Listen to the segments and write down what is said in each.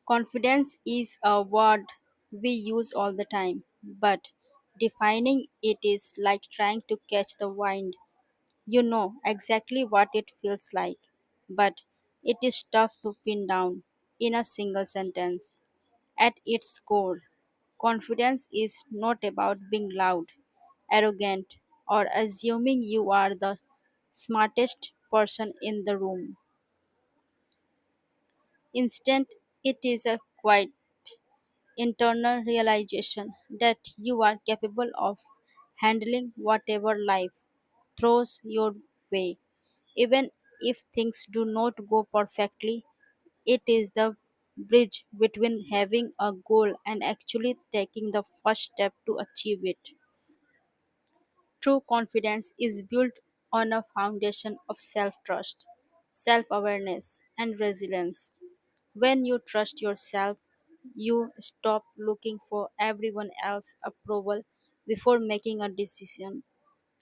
Confidence is a word we use all the time, but defining it is like trying to catch the wind. You know exactly what it feels like, but it is tough to pin down in a single sentence. At its core, confidence is not about being loud, arrogant, or assuming you are the smartest person in the room. Instead, it is a quiet internal realization that you are capable of handling whatever life throws your way. Even if things do not go perfectly, it is the bridge between having a goal and actually taking the first step to achieve it. True confidence is built on a foundation of self trust, self awareness, and resilience. When you trust yourself, you stop looking for everyone else's approval before making a decision.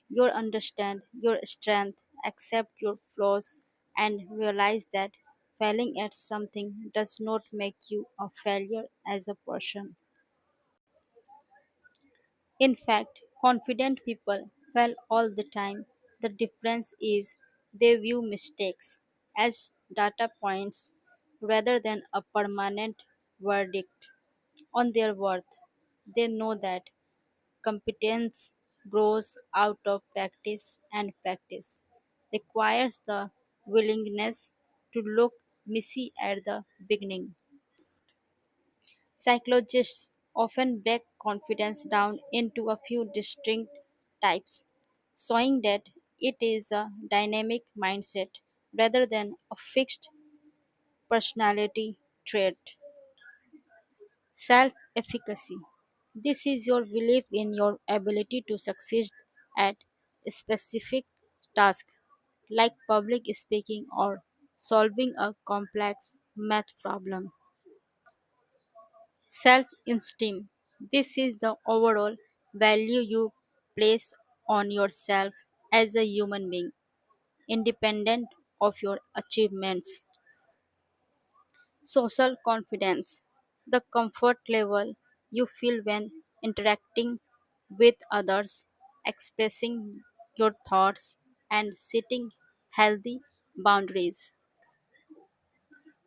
You understand your strength, accept your flaws, and realize that failing at something does not make you a failure as a person. In fact, confident people fail all the time. The difference is they view mistakes as data points rather than a permanent verdict on their worth. They know that competence grows out of practice, and practice requires the willingness to look messy at the beginning. Psychologists often break confidence down into a few distinct types, showing that it is a dynamic mindset rather than a fixed personality trait. Self efficacy. This is your belief in your ability to succeed at a specific task, like public speaking or solving a complex math problem. Self esteem. This is the overall value you place on yourself as a human being, independent of your achievements. Social confidence. The comfort level you feel when interacting with others, expressing your thoughts, and setting healthy boundaries.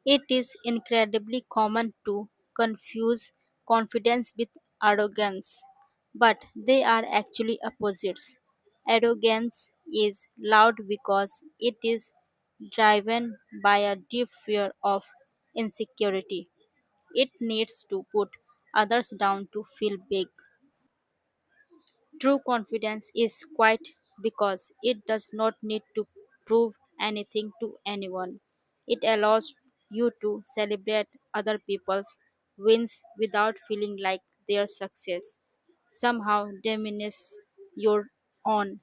It is incredibly common to confuse confidence with arrogance, but they are actually opposites. Arrogance is loud because it is driven by a deep fear of insecurity. It needs to put others down to feel big. True confidence is quiet because it does not need to prove anything to anyone. It allows you to celebrate other people's wins without feeling like their success somehow diminishes your own.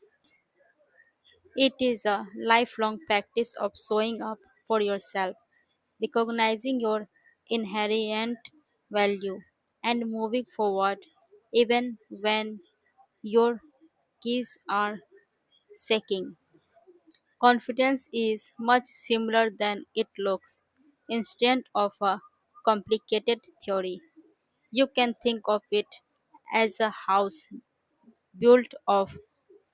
It is a lifelong practice of showing up for yourself, recognizing your inherent value, and moving forward even when your keys are shaking. Confidence is much simpler than it looks. Instead of a complicated theory, you can think of it as a house built of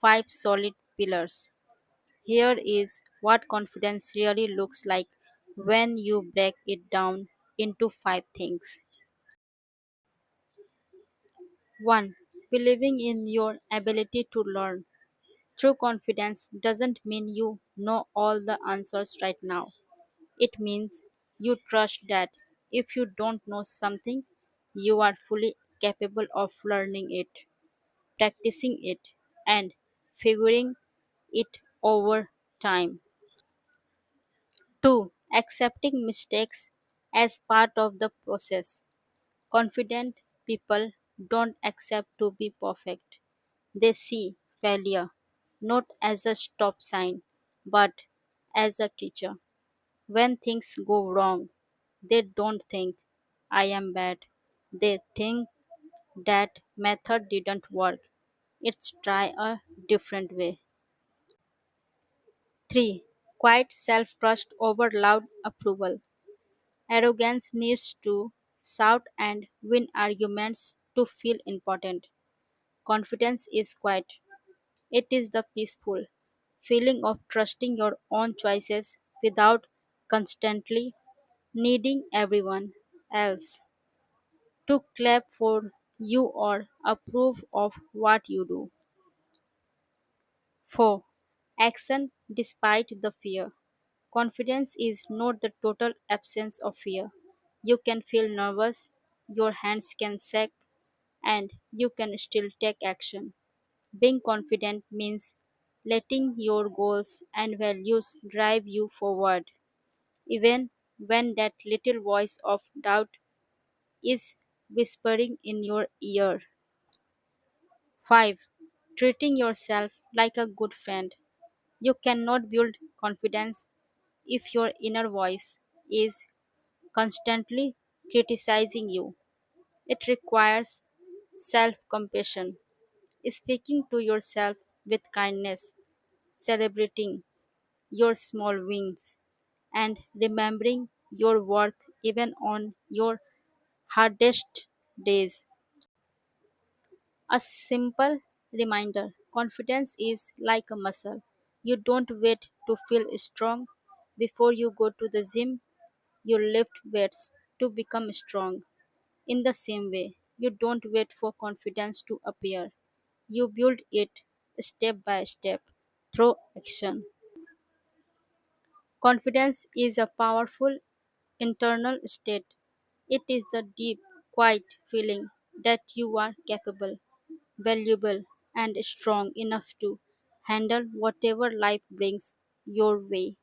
five solid pillars. Here is what confidence really looks like when you break it down into five things. 1. Believing in your ability to learn. True confidence doesn't mean you know all the answers right now. It means you trust that if you don't know something, you are fully capable of learning it, practicing it, and figuring it over time. 2. Accepting mistakes as part of the process. Confident people don't accept to be perfect. They see failure not as a stop sign but as a teacher. When things go wrong, they don't think I am bad. They think that method didn't work. Let's try a different way. 3. Quiet self trust over loud approval. Arrogance needs to shout and win arguments to feel important. Confidence is quiet. It is the peaceful feeling of trusting your own choices without constantly needing everyone else to clap for you or approve of what you do. 4. Action despite the fear. Confidence is not the total absence of fear. You can feel nervous, your hands can shake, and you can still take action. Being confident means letting your goals and values drive you forward, even when that little voice of doubt is whispering in your ear. 5. Treating yourself like a good friend. You cannot build confidence if your inner voice is constantly criticizing you. It requires self compassion, speaking to yourself with kindness, celebrating your small wins, and remembering your worth even on your hardest days. A simple reminder: confidence is like a muscle. You don't wait to feel strong before you go to the gym, you lift weights to become strong. In the same way, you don't wait for confidence to appear. You build it step by step through action. Confidence is a powerful internal state. It is the deep, quiet feeling that you are capable, valuable, and strong enough to handle whatever life brings your way.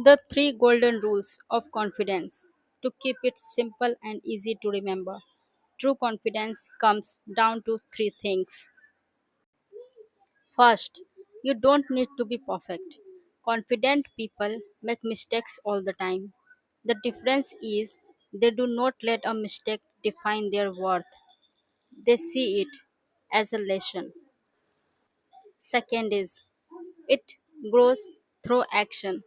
The three golden rules of confidence. To keep it simple and easy to remember, true confidence comes down to three things. First, you don't need to be perfect. Confident people make mistakes all the time. The difference is they do not let a mistake define their worth, they see it as a lesson. Second is it grows through action.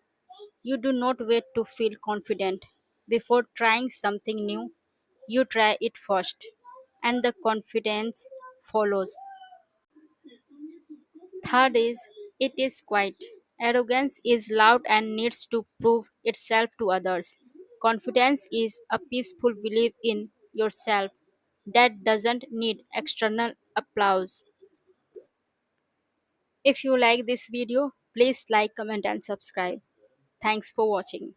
You do not wait to feel confident before trying something new. You try it first, and the confidence follows. Third is it is quiet. Arrogance is loud and needs to prove itself to others. Confidence is a peaceful belief in yourself that doesn't need external applause. If you like this video, please like, comment, and subscribe. Thanks for watching.